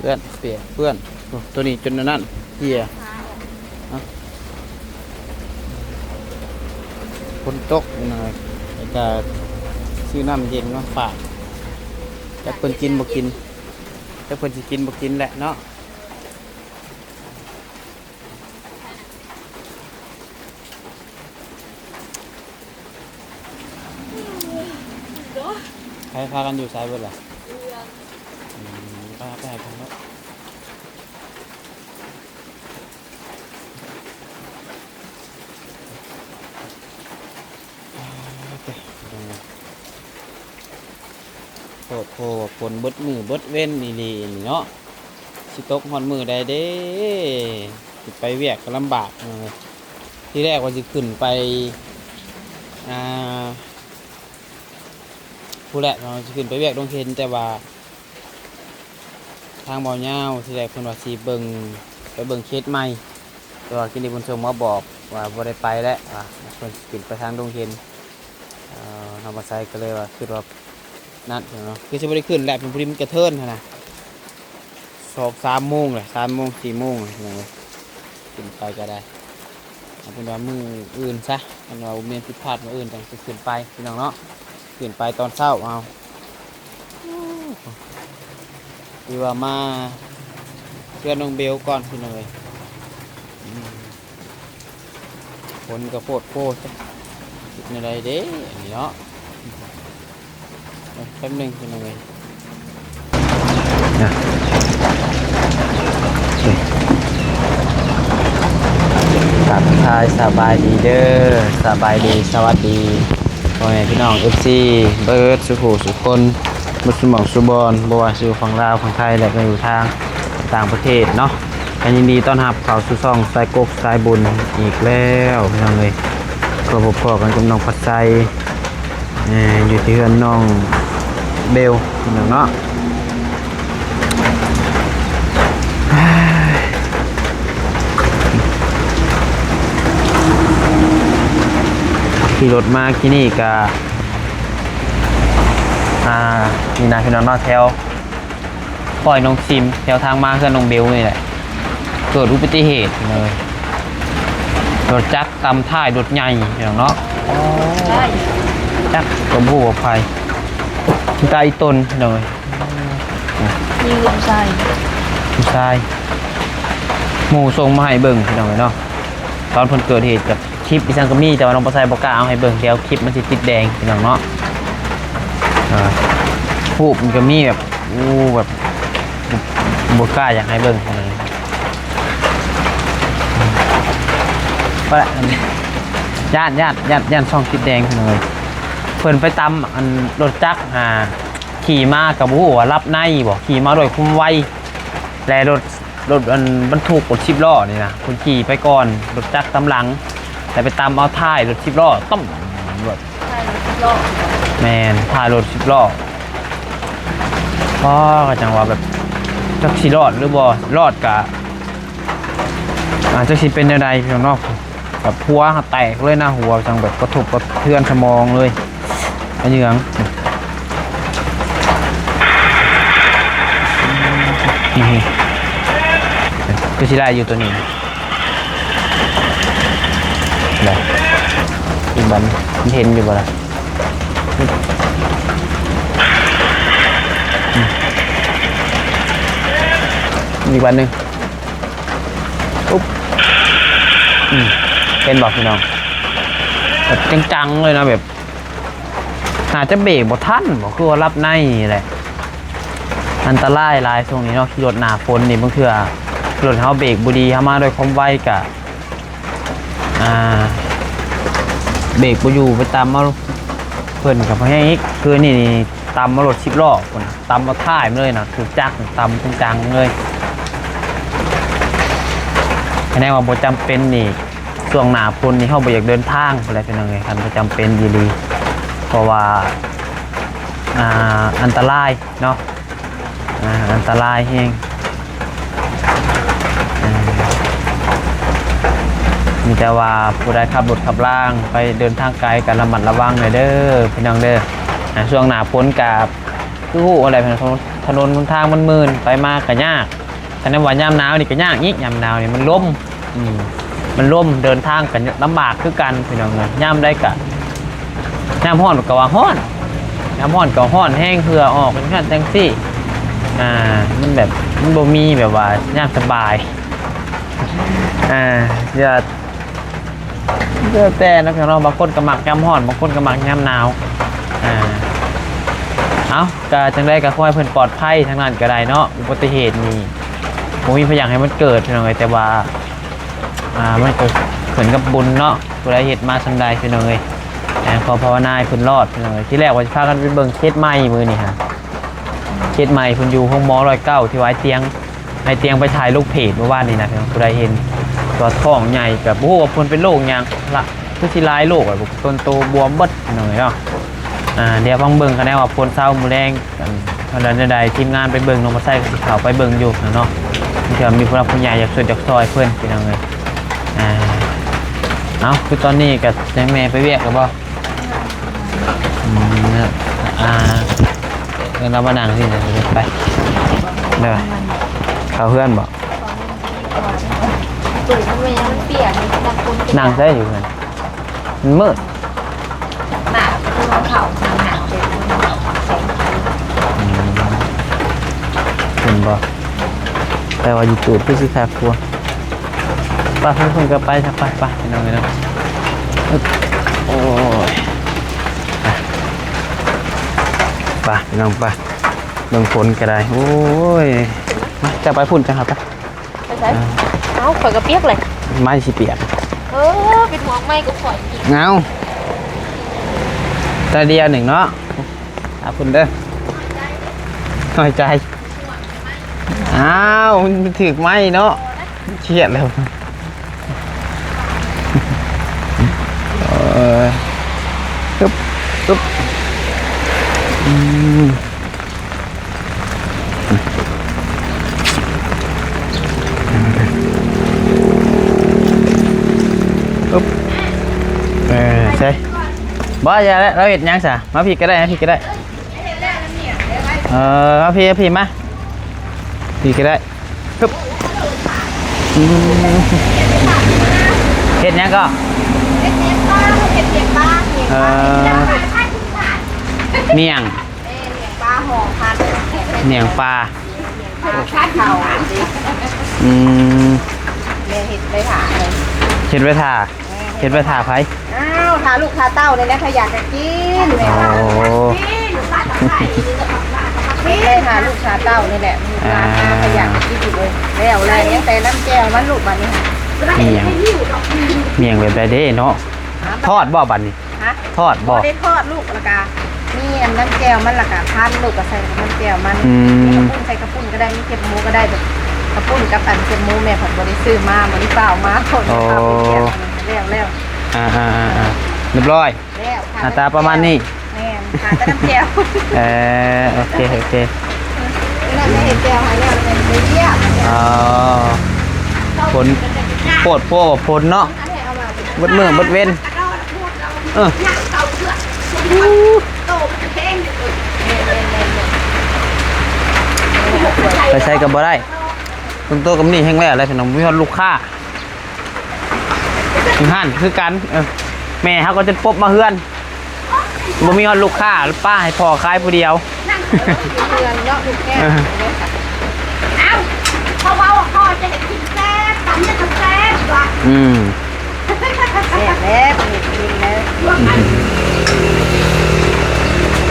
พื่อนเปียกเพื่อนตัวนี้จนนั่นเหี้ยฝนตกหน่อยแล้วก็ซื้อน้ำเย็นมาฝากจะเพิ่นกินบ่กินจะเพิ่นสิกินบ่กินแหละเนาะใครพากันอยู่สายเบิดล่ะไปหากันเนาะโคตรโคฝนเบิดมือเบิดเว้นนี่เนาะสิตกฮอดมือได้เด้สิไปเวียกก็ลำบากที่แรกว่าสิขึ้นไปผู้แรกเราจะขึ้นไปเวียกดงเคนแต่ว่าทางบ่อเงาที่แรกคนว่าสีไปเบิ่งเคสใหม่แต่ว่ากินดีบุญชมมาบอกว่าบ่ได้ไปแล้วว่าคนขึ้นไปทางดงเคนทำมาใส่ก็เลยว่าคือว่านั่นเนาะคือจะไม่ได้ขึ้นแหละเป็นพริมกระเทินนะ3 โมงเลย3 โมง 4 โมงเลยขึ้นไปก็ได้เป็นว่ามืออื่นซะเป็นว่าเมียนผิดพลาดมืออื่นจังจะขึ้นไปพี่น้องเนาะขึ้นไปตอนเช้าเอาดีว่ามาเพื่อนน้องเบลก่อนพี่น้องเลยฝนกระโปดโคตรในไรเด้นี่เนาะแป๊บนึงพี่น้องเลยทักทายสบายดีเด้อสบายดีสวัสดีพ่อแม่พี่น้อง FC เบิร์ดสุขสุคนมุสลิมสุบอนบัวสู่ฝั่งลาวฝั่งไทยและก็อยู่ทางต่างประเทศเนาะกันยินดีต้อนรับเข้าสู่ช่องสายกกสายบุญอีกแล้วพี่น้องเลยก็พบกันกับน้องพัดใจอยู่ที่เฮือนน้องเบลพี่น้องเนาะขี่รถมาที่นี่ก็นี่นะพี่น้องเนาะแถวปล่อยน้องซิมแถวทางมาเพื่อนน้องเบลนี่แหละเกิดอุบัติเหตุเลยรถจักรตำท้ายรถใหญ่พี่น้องเนาะจักรกระบะไฟไกลต้นเลยยิงลูกชายหมู่ส่งมาให้เบิ่งพี่น้องเนาะตอนเพิ่นเกิดเหตุกับคลิปดิฉันก็มีแต่ว่าน้องปลาไซบอกกล้าเอาให้เบิ่งเดี๋ยวคลิปมันสิติดแดงพี่น้องเนาะผู้มันก็มีแบบแบบบอกกล้าอยากให้เบิ่งเลยก็แหละย่านช่องติดแดงพี่น้องเลยเพิ่นไปตำอันรถจักรขี่มากับผู้ว่ารับในบอกขี่มาโดยคุมไวและรถอันบรรทุกรถ10 ล้อนี่นะคุณขี่ไปก่อนรถจักรตำหลังแต่ไปตามเอาท้ายรถ10 ล้อต้มแบบแมนท้ายรถ10 ล้อก็จังว่าแบบจักสิรอดหรือบ่รอดกะอาจจะสิเป็นยังไงพี่น้องแบบหัวแตกเลยนะหัวจังแบบกระทบกระเทือนสมองเลยอันนี้ยังก็สิได้อยู่ตัวนี้ได้อีกบันเห็นอยู่บ่ล่ะอีกวันหนึ่งอุ๊บเป็นบอกพี่น้องแบบจังๆเลยนะแบบอาจจะเบรกบ่ทันบอกคือว่ารับในแหละอันตรายหลายช่วงนี้เนาะขี่รถหน้าฝนนี่บางเทื่อรถเขาเบรกบุดีเขามาโดยความไวกะเบรกบุอยู่ไปตามมาเพิ่นกับพวกนี้คือนี่ตามมารถ10 ล้อคนตามมาท้ายเลยนะถูกจักตามจังๆเลยแน่ว่าบ่จำเป็นนี่ช่วงหน้าฝนนี่เขาบ่อยากเดินทางอะไรเป็นยังไงคันบ่จำเป็นดีเพราะว่าอันตรายเนาะอันตรายเองมีแต่ว่าผู้ใดขับรถขับล่างไปเดินทางไกลกันระมัดระวังหน่อยเด้อพี่น้องเด้อช่วงหน้าฝนกับคืออะไรพี่น้อง ถนนหนทางมันมืนไปมาก็ยากฉะนั้นว่ายามหนาวนี่ก็ยากอีกยามหนาวนี่มันล่มมันล่มเดินทางกันลำบากคือกันพี่น้องเอ้ยยามได้กะยามร้อนก็ว่าร้อนยามร้อนก็ร้อนแห้งเหือออกเป็นขั้นจังซี่มันแบบมันบ่มีแบบว่ายามสบายอย่าแต่นะพี่น้องบางคนก็มักยามร้อนบางคนก็มักยามหนาวเอาก็จังได้ก็ขอให้เพิ่นปลอดภัยทางนั้นก็ได้เนาะอุบัติเหตุนี่บ่มีพยายามให้มันเกิดพี่น้องเอ้ยแต่ว่ามันก็เหมือนกับบุญเนาะผู้ใดเฮ็ดมาสำใดพี่น้องเอ้ยขอภาวนาให้เพิ่นรอดพี่น้องเอ้ยที่แรกว่าสิพากันไปเบิ่งเคสใหม่มื้อนี้ฮะเคสใหม่เพิ่นอยู่ห้องหมอ109ที่ไว้เตียงให้เตียงไปถ่ายรูปเพจเมื่อวานนี้นะพี่น้องผู้ใดเห็นตัวท้องใหญ่ก็บ่ฮู้ว่าเพิ่นเป็นโรคหยังล่ะคือสิหลายโรคต้นโตบวมเบิดพี่น้องเอ้ยเนาะเดี๋ยวฟังเบิ่งกันแน่ว่าผลเช้ามื้อแรงกันใดๆทีมงานไปเบิ่งลงมาใส่ก็สิเข้าไปเบิ่งอยู่เนาะเดี๋ยวมีผู้รักผู้ใหญ่อยากช่วยอยากซอยเพิ่นพี่น้องเอ้ยเอาคือตอนนี้กับแม่ไปเวียกกับบ่เรามานั่งที่ไหนไปเด้อเขาเพื่อนบ่ตูดมันยังเปียกนี่บางคน นั่งได้อยู่กันมันมืดหนาคือมันเข่าหนาวเลยแสงเห็นบ่แต่ว่าอยู่ตูดพี่สิค่ะครัวป้าเพิ่นก็ไปสักไปน้องเลยเนาะโอ้ยไปน้องไปเบิ่งฝนก็ได้โอ้ยมาจะไปพุ่นจังครับไปใช่เอ้าข่อยก็เปียกเลยไม้สิเปียกเป็นห่วงไม้ก็ข่อยอีกเงาตาเดียวหนึ่งเนาะพุ่นเด้อหน่อยใจอ้าวมันถึกไม้เนาะเฉียดแล้วปึ๊บใช่บ่อย่าแล้วเราเห็นยังสะมาพี่ก็ได้นะพี่ก็ได้มาพี่มาพี่ก็ได้ปึ๊บเห็นยังก็เมียงปลาห่อพันเมียงปลาชัดเข่าเห็ดไปถ่าเลยเห็ดไปถ่าเห็ดไปถ่าไผอ้าวถ่าลูกถ่าเต้าเลยนะถ้าอยากจะกินเลยค่ะเลยถ่าลูกถ่าเต้านี่แหละมีร้านถ้าอยากจะกินอยู่เลยแล้วอะไรเนี่ยแต่น้ำแก้วมันลูกบันนี้เมียงแบบไรเด้เนาะทอดบ่บันนี้ทอดบ่ได้ทอดลูกละกานี่อันน้ำแก้วมันละกาพันลูกก็ใส่น้ำแก้วมันใส่กระปุ้นก็ได้มีเก็บหมูก็ได้แบบกระปุ้นกับอันเก็บหมูแม่ผัดบริซื้อมาบริเปล่ามาคนเอาไปแก้วแล้วเรียบร้อยหน้าตาประมาณนี้แม่ขาแต่น้ำแก้วโอเคนั่นไม่เห็นแก้วหายแล้วเลยเยี่ยมผลโคตรโป้ผลเนาะบดมือบดเว้นไปใช้กับบ่ได้ตรงโตกับนี่แห้งแล้วอะไรพี่น้องมีลูกค้าห่านคือกันแม่เขาก็จะปบมาเฮือนบ่มีลูกค้าป้าให้พ่อขายผู้เดียวเพราะว่าพ่อจะเห็นกินแซ่บทำเนี่ยแซ่บว่ะแซ่บแล้วกินแล้ว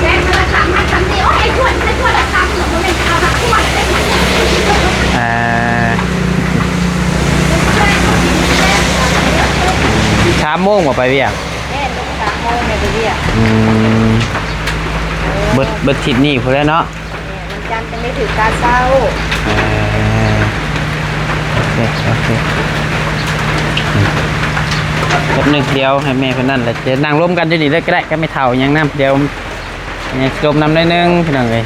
แซ่บละคำมาคำเดียวให้ชวนละคำหนูไม่เอาละชวน3 โมงว่าไปเวียก3 โมงไปเวียกเบิดทิศนี่พอแล้วเนาะวันจันทร์จะไม่ถึงการเศร้าโอเคแป๊บนึงเดียวให้แม่เพื่อนนั่นแหละจะนั่งร่วมกันจะดีเลยก็ได้ก็ไม่เท่ายังน้ำเดียวยังจมน้ำได้นึงพี่น้องเลย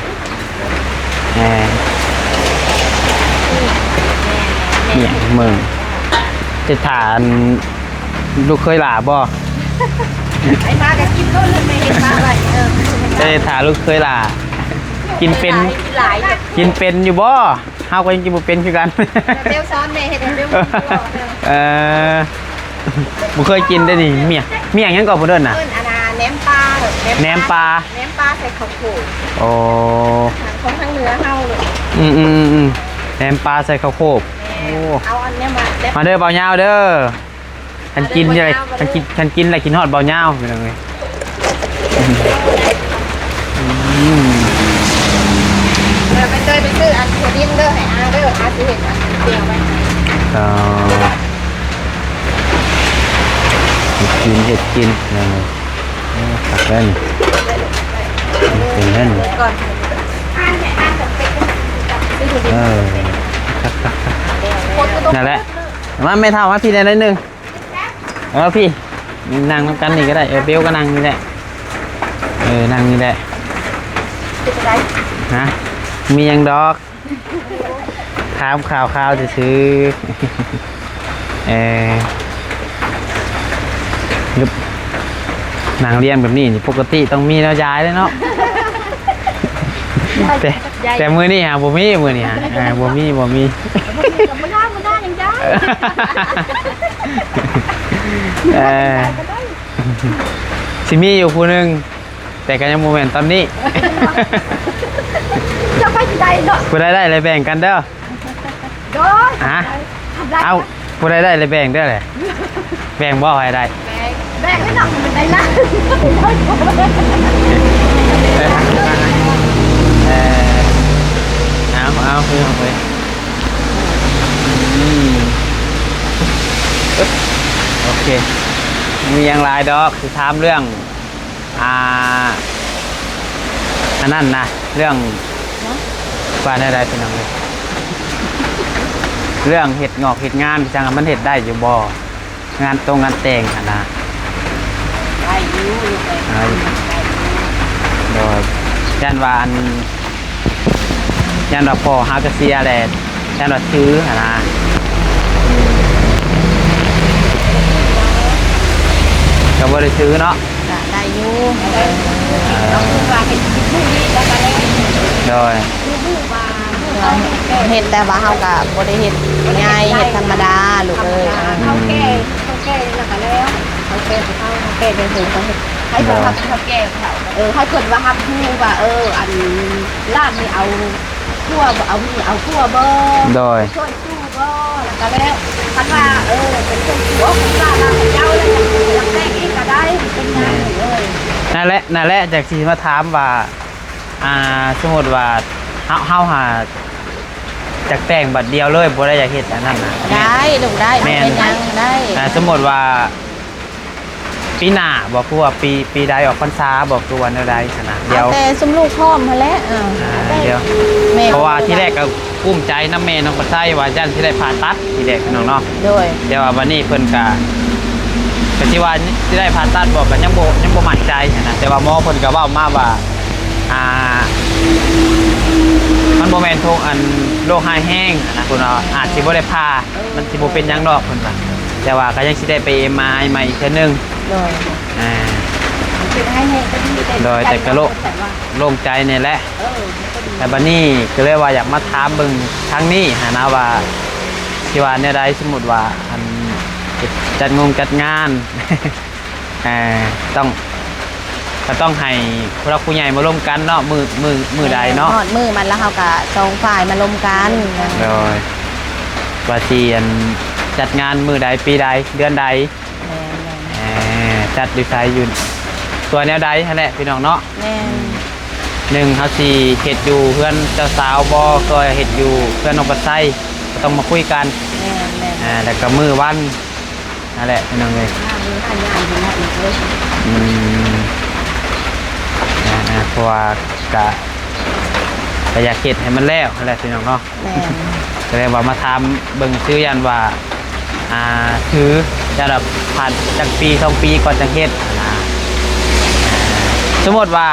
เนี่ยมึงจะฐานลูกเคยหลาบ่ไอ้มาจะกินก็เลยไม่เห็นมาอะไรจะฐานลูกเคยหลา กินเป็น หลายอยู่ กินเป็นอยู่บ่เฮาก็ยังกินบ่เป็นคือกัน เบลซ้อนแม่เฮ็ดให้เบล บ่เคยกินได้นี่เมี่ยงหยังก่อนบ่เด้อน่ะ เอิ้นอาณาแหนมปลาเหรอ แหนมปลา แหนมปลาใส่ข้าวโพด โอ้ ของทางเหนือเฮาเลย แหนมปลาใส่ข้าวโพดโอ้ เอาอันเนี้ยมาแล้ว มาเด้อเบาเหยาวเด้อฉันกินอะไรฉันกินอะไรกินฮอดเบาเหยาวเป็นไง ไปเจอไปซื้ออันถั่วดินเด้อให้อาเด้ออาสิเห็นอันเดียวไป เห็ดกินยังไงตักเล่นเป็นเล่น ก่อนอ่านเนี่ยอ่านกับเป็ดซื้อถั่วดิน นั่นแหละมาไม่เท่ามาพี่ได้หนึ่งพี่นั่งน้ำกันนี่ก็ได้เบลก็นั่งนี่แหละนั่งนี่แหละฮะมียังดอกข่าวจะซื้อนางเรียนแบบนี้ปกติต้องมีแล้วย้ายเลยเนาะแต่มือนี่ฮะบ่มีมือนี่ฮะบ่มีมันได้ยังได้สิมีอยู่ผู้หนึงแต่ก็ยังโมเมนต์ตอนนี้ จะไปที่ใดเนาะ ผู้ใดได้เลยแบ่งกันเด้อ โดย ฮะเอาผู้ใดได้เลยแบ่งเด้อเลยแบ่งบ่ให้ได้ แบกไม่หนักเป็นไรนะเอาคือเอาไปโอเคมีอย่างไรดอกคือถามเรื่องอันนั้นนะเรื่องว่าได้เป็นยังไงเรื่องเห็ดงอกเห็ดงานจังมันเห็ดได้อยู่บ่งานตรงงานแต่งนะ ได้ยูโดยยันวาอันยันว่าพอฮากาเซียแหละยันว่าซื้อนะก็บ่ได้ซื้อเนาะได้ยูต้องว่าเห็ดผู้นี้แล้วก็ได้โดยเห็ดแต่ว่าเฮาก็บ่ได้เห็ดง่ายเห็ดธรรมดาลูกเอ้ยเขาแก่แล้วก็แล้วเขาแก่เป็นถึงเขาให้เขาทำเขาแก่เขาให้เกิดว่าฮับฮู้ว่าอันร้านนี่เอาคั่วเอานี่เอาคั่วบ่โดยช่วยสู้บ่แล้วก็แล้วคันว่าเป็นคนหัวของร้านเจ้าแล้วยังแต่งอีกก็ได้เป็นงานเลยนั่นแหละจากที่มาถามว่าสมมติว่าเฮาหาจากแต่งบัดเดียวเลยบ่ได้อยากเฮ็ดอันนั้นนะได้ลูกได้เป็นยังได้สมมติว่าปีหน้าบอกคือว่าปีใดออกพรรษาบอกคือวันใดชนะเดี๋ยวแต่สมลูกพร้อมมาแล้วเดี๋ยวเพราะว่าที่แรกก็กุ้มใจน้ำเมย์น้องปัสไส้ว่าจันที่ได้ผ่าตัดที่แรกน้องเนาะโดยเดี๋ยววันนี้เพิ่นก็ที่ว่าที่ได้ผ่าตัดบอกกันยังบ่มั่นใจนะแต่ว่าหมอเพิ่นก็เว้ามาว่ามันบ่แม่นทุกอันโรคหายแห้งนะคุณอาจสิบ่ได้ผ่ามันสิบ่เป็นหยังดอกเพิ่นว่าแต่ว่าก็ยังสิได้ไป MRI ใหม่อีกเทื่อนึงโดยเป็นให้แห้งก็ดีโดยแต่ก็โล่งใจนี่แหละแต่บัดนี้ก็เลยว่าอยากมาถามเบิ่งทางนี้นะว่าที่ว่าเนี่ยได้สมมุติว่าอันจัดงานต้องให้พวกเราผู้ใหญ่มาร่วมกันเนาะมือใดเนาะมือมันแล้วเขาก็สองฝ่ายมาร่วมกันโดยว่าจีนจัดงานมือใดปีใดเดือนใดจัดดีไซน์อยู่ตัวแนวใดนั่นแหละพี่น้องเนาะหนึ่งเขาสี่เห็ดอยู่เพื่อนเจ้าสาวบอก็เห็ดอยู่เพื่อนน้องปัสไส้ก็ต้องมาคุยกันแล้วก็มือวันนั่นแหละพี่น้องเลยเพราะว่ากะอยากเห็ดให้มันแล้วนั่นแหละพี่น้องเนาะก็เลยว่ามาทำเบิ่งซื้อยันว่าถือจะแบบผ่านจากปี2 ปีก่อนจะเฮ็ดสมมติว่า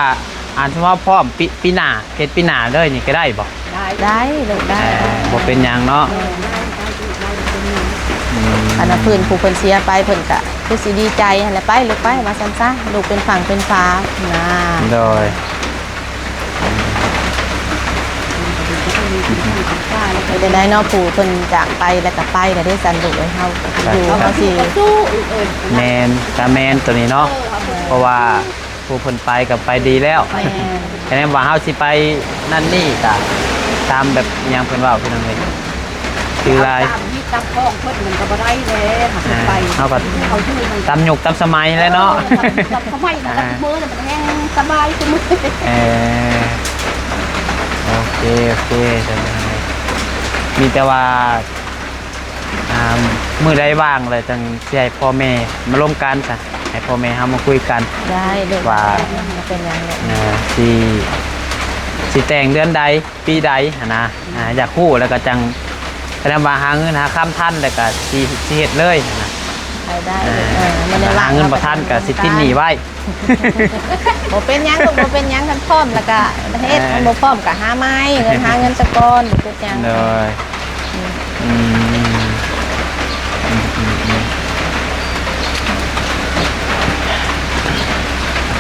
สมมติว่าพร้อมปีหน้าเฮ็ดปีหน้าเลยนี่ก็ได้บ่ได้ลูกได้บ่เป็นหยังเนาะอันนั้นเพิ่นผู้เพิ่นเสียไปเพิ่นก็คือสิดีใจหั่นแหละไปลูกไปมาซั่นซะลูกเป็นฝั่งเป็นฟ้านะโดย ได้ได้เนอปู่เพิ่นจากไปแล้วก็ไปแล้วได้สันดุเลยเฮาอยู่เฮาสิ แมนกาแมนตัวนี้เนาะเพราะว่าผู้เพิ่นไปกับไปดีแล้วแค่นั้นว่าเฮาสิไปนั่นนี่ก็ตามแบบยังเพิ่นว่าพี่น้องเอ้ยคือลาย ที่ตับข้องเพิ่นมันก็บ่ได้แล้วหักไป เฮาก็ เขาชื่อมัน ตามยุคตามสมัยแล้วเนาะ ตับทำไมนะมือมันแห้งสบายสมุท เออโอเคโอเคจะเป็นไงมีแต่ว่ามือได้ว่างเลยจังสิให้พ่อแม่มาร่วมกันจ้ะให้พ่อแม่เฮามาคุยกัน ได้เด้อ ว่า เป็นยังไง สิแต่งเดือนใดปีใดหั้นนะอยากคู่แล้วก็จังแสดงว่าหาเงินหาข้ามท่านแล้วก็สิเฮ็ดเลยนะ ไปได้มันได้ หาเงินบ่ทันก็สิติดหนี้ไว้ บ่เป็นหยังลูกบ่เป็นหยังกันพร้อมแล้วก็เฮ็ดมันบ่พร้อมก็หาไม้เงินหาเงินตะกอนบ่เป็นหยัง เลยอืม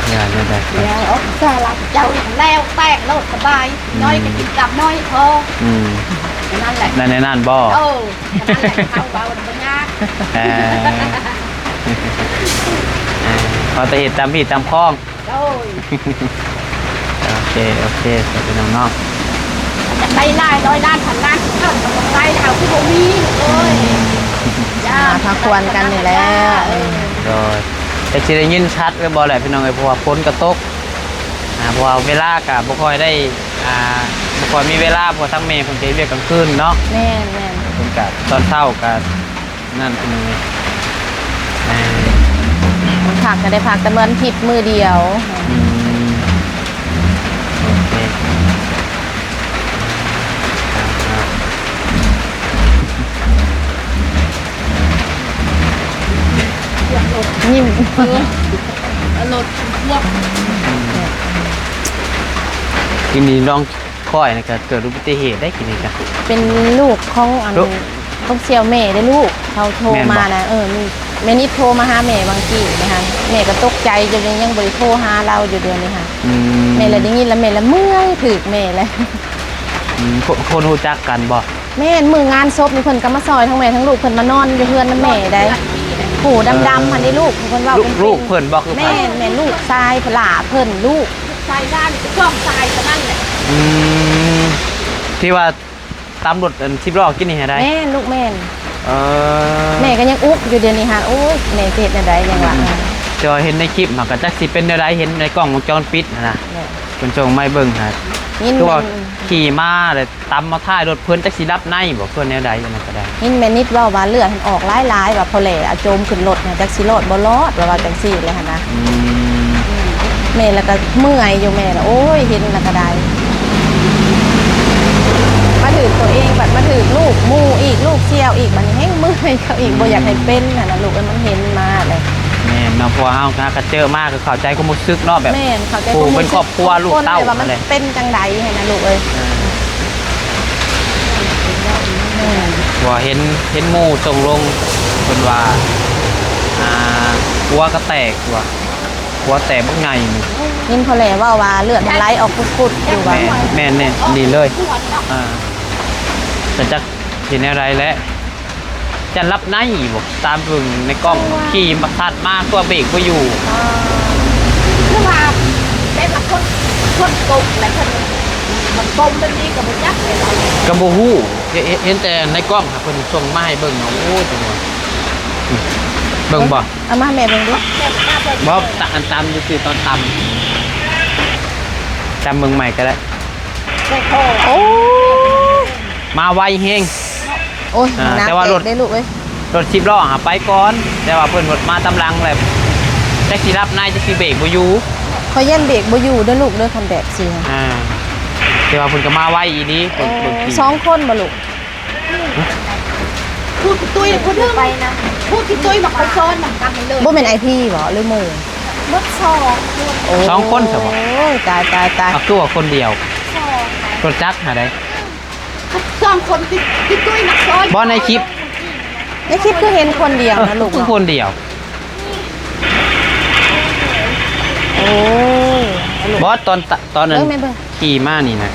อย่าเลยได้ครับ แล้วเอาสาลับเจ้าแล้วแตกโลดสบายน้อยก็กินกับน้อยพอ อืม นั่นแหละ นั่นบ่ นั่นแหละเข้าเบาบ่ยาก เออพอจะเห็ดตามพี่ตามคล้อง โอ้ย โอเคโอเคสวัสดีน้อง จะได้ลายร้อยล้านพันล้านเท่ากับได้เอาที่บ่มีเอ้ย มาพักควรกันนี่แหละ ๆโดยแต่สิได้ยินชัดไว้บ่แหละพี่น้องเอ้ยเพราะว่าฝนกระตกเพราะว่าเวลาก็บ่ค่อยได้บ่ค่อยมีเวลาเพราะทั้งแม่เพิ่นไปเรียกกลางคืนเนาะ แม่นแม่น เพิ่นก็ตอนเช้าก็นั่นพี่น้องเอ้ยผักก็ได้ผักแต่เหมือนผิดมือเดียว อืมโอเคครับ ยิ้ม รถพวก กินนี่น้องค่อยนะก็เกิดอุบัติเหตุได้กินนี่กัน เป็นลูกของอัน ลูก ลูกเสี่ยวแม่ได้ลูกเขาโทร แม่นบ่ มานะมีแม่นิดโทรมาหาแม่บางทีนะคะแม่ก็ตกใจจนยังบริโทรหาเราอยู่เดือนนี้ค่ะ อืม แม่เลยได้ยินแล้วแม่ละเมื่อยถึกแม่เลย คนรู้จักกันบ่ แม่นมืองานศพนี่เพิ่นก็มาซอยทั้งแม่ทั้งลูกเพิ่นมานอนอยู่เพื่อนน้ำแม่ได้หูดำๆพันได้ลูกเพิ่นว่า ลูกเพิ่นบ่คือ แม่ ไผ นแม่ลูกชายผลาเพิ่นลูก ใส่ด้านก็ชอบใส่แต่นั่นแหละ อืมที่ว่าตามรถอัน10ล้อกินนี่ให้ได้ แม่นลูกแม่น เออ แม่ก็ยังอุกอยู่เดือนนี้ค่ะโอ้ยแม่เฮ็ดได้ยังว่า จอเห็นในคลิปมันก็จักสิเป็นแนวใดเห็นในกล้องวงจรปิดนะเพิ่นส่งมาให้เบิ่งฮะ ยิน คือ แม่ ว่าขี่มาเลยตามมาท้ายรถเพิ่นจักสิรับในบ่เพิ่นแนวใดอันนั้นก็ได้ ยินแม่นิดว่าว่าเลือดมันออกหลายๆว่าพอแหล่โจมขึ้นรถน่ะจักสิรอดบ่รอดว่าจังซี่เลยหั่นนะ อืม แม่แล้วก็เมื่อยอยู่แม่แล้วโอ้ยเห็นแล้วก็ได้มาถือตัวเองบัดมาถือลูกหมู่อีกลูกเชี่ยวอีกบัดนี้แฮงเมื่อยเขาอีกบ่อยากให้เป็นน่ะนะลูกมันเห็นมาเลย แม่นเนาะเพราะว่าเฮาก็เจอมากก็เข้าใจความรู้สึกเนาะแบบ แม่นเขาใจ โอ้เป็นครอบครัวลูกเต้า ว่ามัน อะไร เป็นจังใดให้นะลูกเอ้ยแม่น ว่าเห็นหมู่ส่งลงเพิ่นว่าหัวก็แตกว่ะหัวแตกบ่ไงนี่ ยินพอแหล่ว่าเลือดมันไหลออกพุดๆอยู่ว่า แม่นเนี่ยดีเลยแต่จักเห็นอะไรแล้วจะรับในบ่ตามเบิ่งในกล้องขี่มาทัดมากตัวเบรกบ่อยู่ คือว่าเป็นละคนกบและคนมันกลมเป็นนี้กับมันยักษ์เลยเรา ก็บ่ฮู้เห็นแต่ในกล้องค่ะเพิ่นส่งมาให้เบิ่งเนาะโอ้จังว่าเบิ่งบ่ เอามาแม่เบิ่งดิ แม่ป้าเป็น บ่ตามอยู่คือตอนตำเบิ่งใหม่ก็ได้ ได้โทร โอ้ มาไวแฮง โอ้ย แต่ว่ารถ ได้ลูกเอ้ย รถ10ล้อหาไปก่อน แต่ว่าเพิ่นรถมาตำหลังแหละจักสิรับนายจักสิเบรกบ่อยู่ เขาเย็นเบรกบ่อยู่เด้อลูกเด้อคันแบบสิ แต่ว่าเพิ่นก็มาไวอีนี้เพิ่นขี่ สองคนบ่ลูก พูดตุ้ยพูดไปนะพูดที่ตุ้ยมาเขาซ้อนมากันเลย บ่แม่น IP บ่หรือหมู่ รถสอง สองคนซะบ่ โอ้ยตาย เอาตัวคนเดียว สอง รถจักรหาได้ สองคนที่ตุ้ยมาซ้อน บ่ในคลิป ในคลิปคือเห็นคนเดียวนะลูก คือคนเดียว โอ้ย บอสตอนนั้น แม่เบิ่ง ขี่มานี่นะ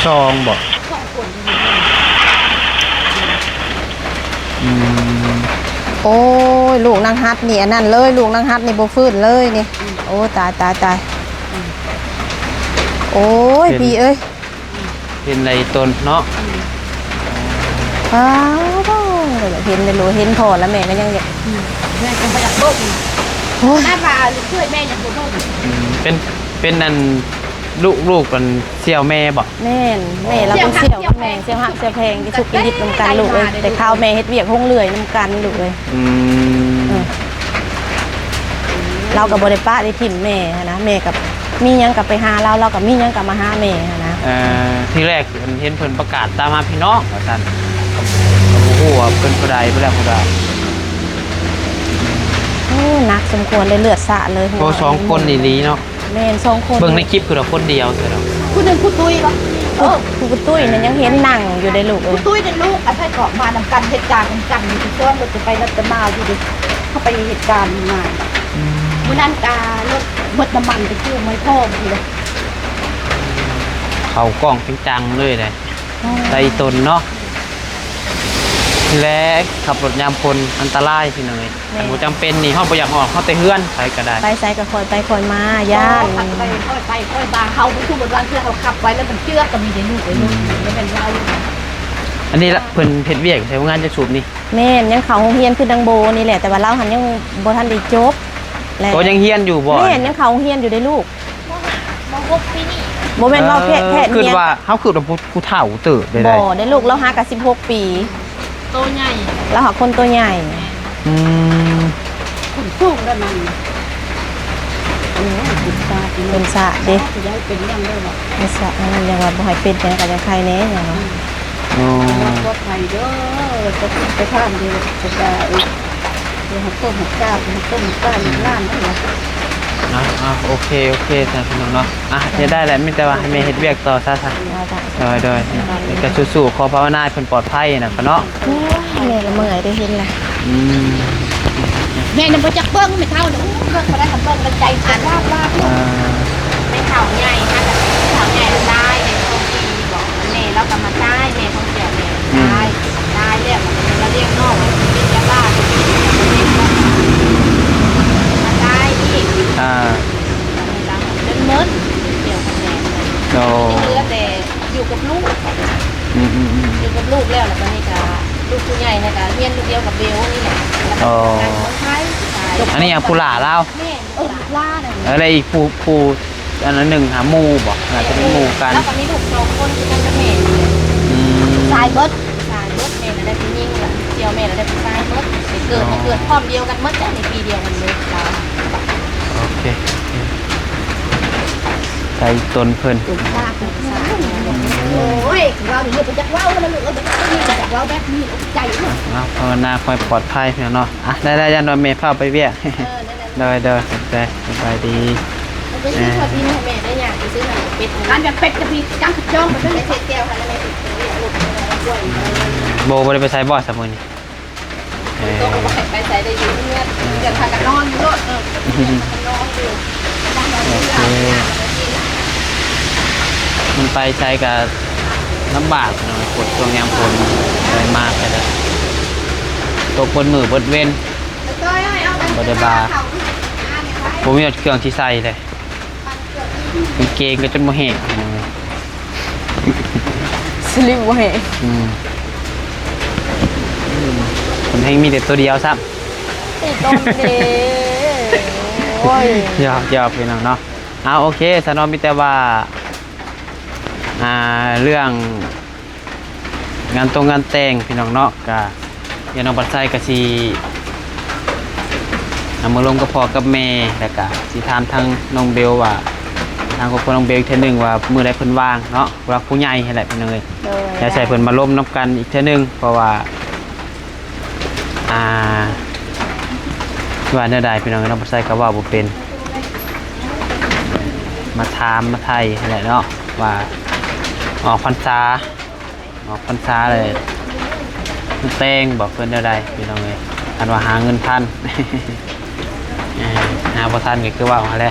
ซองบ่ สองคน อืม โอ้ยลูกนางฮัดนี่อันนั้นเลยลูกนางฮัดนี่บ่ฟื้นเลยนี่โอ้ตายโอ้ยพี่เอ้ย เป็นไรต้นเนาะ อ้าวเห็นเลยลูกเห็นพอแล้วแม่ก็ยังอยาก แม่ก็ไปอยากลูก โอ้ย หน้าตาช่วยแม่อย่างลูก เป็นอันลูกกันเสี่ยวแม่บ่ แม่นแม่เราเป็นเสี่ยวกับแม่เสี่ยวหักเสี่ยวแพงที่สุกกินดิบนำกันลูกเอ้ยแต่ข้าวแม่เฮ็ดเวียกห้องเลื่อยนำกันลูกเอ้ย อืม เรากับบริป้าได้ถิ่มแม่นะแม่กับมีหยังกับไปหาเรากับมีหยังกับมาหาแม่นะ ที่แรกเห็นเพิ่นประกาศตามมาพี่น้องว่าซั่นก็บ่ฮู้ว่าเพิ่นผู้ใดผู้ใดผู้ใด โอ้หนักสมควรเลยเลือดสะเลย โอ้สองคนอีหลีเนาะ แม่นสองคน เบิ่งในคลิปคือเราคนเดียวใช่เนาะ ผู้หนึ่งผู้ตุ้ยปะ ผู้ตุ้ยเนี่ยยังเห็นนั่งอยู่ในลูกเอ้ ผู้ ย ตุ้ยเป็นลูกไอ้ไพ่เกาะมานำกันเหตุการณ์กันอยู่ที่ต้นรถจะไปรัตนาอยู่ดิเข้าไปเหตุการณ์มาวันนั้นรถหมดน้ำมันไปเชื่อไม่พ่อเลย เขากล้องจังๆเลยเลยใจตนเนาะและขับรถยามพลอันตรายพี่น้อยแต่บ่จำเป็นนี่เฮาบ่อยากออกเฮาแต่เฮือนไปก็ได้ ไปใส่กับคอยไปคอยมาย่าน ขับไปค่อยบางเขาไม่พูดบนวันเพื่อเขาขับไว้แล้วมันเชื่อก็มีแต่ลูกไอ้ลูกแล้วเป็นเรา อันนี้ละเพิ่นเฮ็ดเวียกใช้งานจะสูบนี่ แม่นยังเขาโรงเรียนคือดังโบนี่แหละแต่ว่าเราหันยังบ่ทันได้จบและ ก็ยังเฮียนอยู่บ่ แม่นยังเขาโรงเรียนอยู่ได้ลูก มองพบปีนี้ บ่แม่นว่าแพทย์ คือ เนี่ย ว่าเฮาคือผู้เฒ่าเติบได้ บ่ได้ลูกเราหากับ16 ปี โตใหญ่ แล้วหาคนตัวใหญ่ อืม ขุนสูงด้านนั้นขุนตาเป็น เป็นสะเด้ จะย้ายเป็นยังได้หรอ เป็นสะนั่นยังว่าบ่ให้เป็นจังก็ยังใครแน่หยังว่า อ๋อ รถไฟเด้อจะไปท่านเดียวจะได้เดี๋ยวหักต้มหักกาบหักต้มหักกาบล้านนั่นแหละ โอเคจ้ะพี่น้องเนาะเฮ็ดได้แหละมีแต่ว่าให้แม่เฮ็ดเวียกต่อซะ เอาจ้ะ โดยก็สู้ๆขอภาวนาให้เพิ่นปลอดภัยนะเนาะ โอ้ยแม่ละเมื่อยได้เห็นล่ะ อืม แม่นำไปจักเบิ้งไม่เท่าเนาะเบิ้งมาได้ทำเบิ้งกันใจขาดลาบ ในเขาใหญ่ค่ะเขาใหญ่ได้ในโรงปีบอกแม่เราก็มาได้แม่ของเสียแม่ได้แล้วเราเรียกน้องเป็นยาบ้ามาได้อีก เป็นเมิดเกี่ยวกับแม่ โอ้ ที่เหลือแต่อยู่กับลูกอยู่กับลูกแล้วตอนนี้ก็ลูกผู้ใหญ่เนี่ยก็เรียนลูกเดียวกับเบลนี่แหละแล้วก็ทำงานของไทย อันนี้ผู้หล่าเล่า แม่ล่าเนี่ย อะไรอีกผู้อันนั้นหนึ่งหาหมู่บ่น่าจะเป็นหมู่กัน แล้วก็มีลูก2คนคือกันกับแม่ สายเบิด ชายเบิดแม่ได้เป็นยิ่งละเดียวแม่ได้เป็นชายเบิดเกิดพร้อมเดียวกันเมื่อในปีเดียวกันเลยเรา โอเคใจตนเพิ่น ลากโอ้ยเราเดี๋ยวไปจักว้าวแล้วมันเหลือแบบนี้จักว้าวแบบนี้ใจเนาะ ภาวนาคอยปลอดภัยพี่น้องเนาะได้ยันว่าแม่พาไปเวียกได้สบายดี ไปซื้อข้าวที่แม่ได้อย่างไปซื้อหนังเป็ด การแบบเป็ดจะมีจ้างขัดจ้องไป ไป เลย เทแก้วค่ะแล้วแม่ติดลูกด้วย โบบ่ได้ไปใช้บ่สมุน ต้องไปใส่ได้อยู่เมื่อเดี๋ยวพากันนอนอยู่รถนอนอยู่ มันไปใช้กับน้ำบากเนาะกดช่วงยามฝนเลยมากเลยตกบนมือบนเว้นผมมีเครื่องที่ใส่เลยเป็นเกงก็จนโมเหง สลิปเว้ย ผมให้มีแต่ตัวเดียวซ้ำ ติดต้นเด้โอ้ย ยอดพี่น้องเนาะโอเคสนอมีแต่ว่าเรื่องงานงานแต่งพี่น้องเนาะกะยาน้องปัดไส้กะสีมาลงกับพ่อกับแม่แล้วก็สิถามทางน้องเบลว่าทางครอบครัวน้องเบลอีกเทื่อนึงว่ามื้อใดเพิ่นว่างเนาะว่าผู้ใหญ่ให้แหละพี่น้องเอ้ยอย่าใส่เพิ่นมาล้มน้ำกันอีกเทื่อนึงเพราะว่าว่าเนื้อใดพี่น้องน้องปัดไส้ก็ว่าบ่เป็นมาถามมาไทยให้แหละเนาะว่าออกพรรษาเลยมันแต่งบอกเพิ่นเนื้อใดพี่น้องเอ้ยอันว่าหาเงินทัน หาบ่ทันก็คือว่าอะไร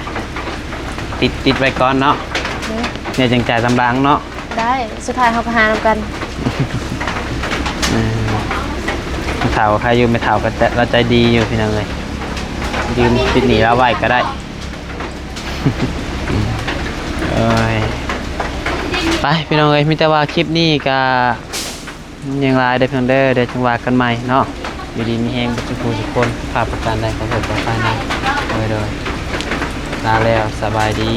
ติดไว้ก่อนเนาะเนี่ยจังจ่ายตำรางเนาะ โ ได้สุดท้ายเขาก็หานำกัน ไม่เท่าใครอยู่ไม่เท่ากันแต่เราใจดีอยู่พี่น้องเลยยืมปิดหนีเราไหวก็ได้ เอ้ยไปพี่น้องเอ้ยมีแต่ว่าคลิปนี้ก็ยังไลน์ได้เพียงเด้อเดี๋ยวจังหวะกันใหม่เนาะอยู่ดีมีแฮงทุกคนฝากประกันได้ขอโทษขออภัยนะโดยลาแล้วสบายดี